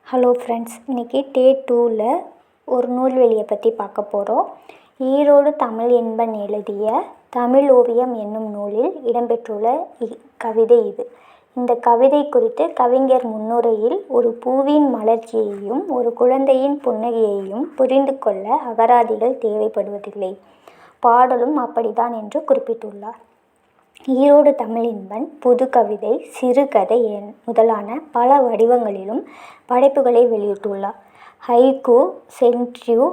Hello friends, இன்றைக்கி டே 2ல் ஒரு நூல்வெளியை பற்றி பார்க்க போகிறோம். ஈரோடு தமிழ் என்பன் எழுதிய தமிழ் ஓவியம் என்னும் நூலில் இடம்பெற்றுள்ள கவிதை இது. இந்த கவிதை குறித்து கவிஞர் முன்னுரையில் ஒரு பூவின் மலர்ச்சியையும் ஒரு குழந்தையின் புன்னகையையும் புரிந்து கொள்ள அகராதிகள் தேவைப்படுவதில்லை, பாடலும் அப்படித்தான் என்று குறிப்பிட்டுள்ளார். ஈரோடு தமிழின்பன் புதுக்கவிதை, சிறுகதை முதலான பல வடிவங்களிலும் படைப்புகளை வெளியிட்டுள்ளார். ஹைக்கூ, சென்ட்ரியூ,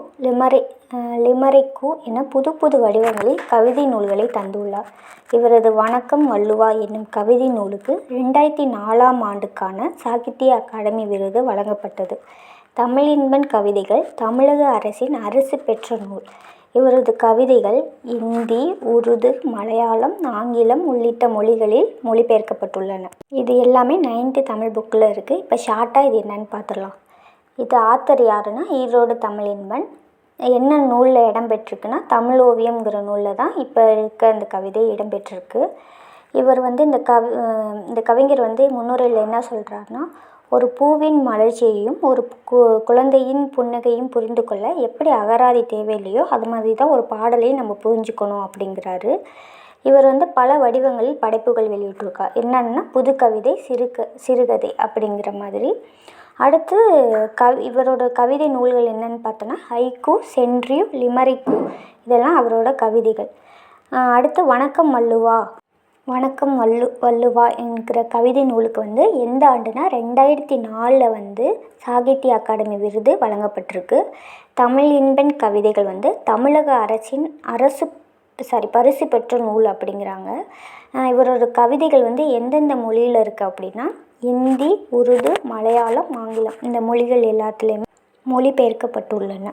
லிமரிக்கு என புது புது வடிவங்களில் கவிதை நூல்களை தந்துள்ளார். இவரது வணக்கம் வள்ளுவா என்னும் கவிதை நூலுக்கு 2004ஆம் ஆண்டுக்கான சாகித்ய அகாடமி விருது வழங்கப்பட்டது. தமிழின்பன் கவிதைகள் தமிழக அரசின் அரசு பெற்ற நூல். இவரது கவிதைகள் இந்தி, உருது, மலையாளம், ஆங்கிலம் உள்ளிட்ட மொழிகளில் மொழிபெயர்க்கப்பட்டுள்ளன. இது எல்லாமே 9th தமிழ் புக்கில் இருக்குது. இப்போ ஷார்ட்டாக இது என்னன்னு பார்த்துடலாம். இது ஆத்தர் யாருன்னா ஈரோடு தமிழின்பன். என்ன நூலில் இடம்பெற்றிருக்குன்னா தமிழ் ஓவியம்ங்கிற நூலில் தான் இப்போ இருக்க இந்த கவிதை இடம்பெற்றிருக்கு. இவர் இந்த கவிஞர் முன்னுரையில் என்ன சொல்கிறாருன்னா, ஒரு பூவின் மலர்ச்சியையும் ஒரு குழந்தையின் புன்னகையும் புரிந்து கொள்ள எப்படி அகராதி தேவையில்லையோ அது மாதிரி தான் ஒரு பாடலையும் நம்ம புரிஞ்சுக்கணும் அப்படிங்கிறாரு. இவர் பல வடிவங்களில் படைப்புகள் வெளியிட்டிருக்கார். என்னென்னா புதுக்கவிதை, சிறுகதை அப்படிங்கிற மாதிரி. அடுத்து இவரோட கவிதை நூல்கள் என்னென்னு பார்த்தோன்னா ஹைக்கூ, சென்ட்ரியூ, லிமரிக்கு இதெல்லாம் அவரோட கவிதைகள். அடுத்து வணக்கம் வள்ளுவா என்கிற கவிதை நூலுக்கு எந்த ஆண்டுனா 2004 சாகித்ய அகாடமி விருது வழங்கப்பட்டிருக்கு. தமிழின்பன் கவிதைகள் தமிழக அரசின் பரிசு பெற்ற நூல் அப்படிங்கிறாங்க. இவரோட கவிதைகள் எந்தெந்த மொழியில் இருக்குது அப்படின்னா இந்தி, உருது, மலையாளம், ஆங்கிலம் இந்த மொழிகள் எல்லாத்துலேயுமே மொழிபெயர்க்கப்பட்டுள்ளன.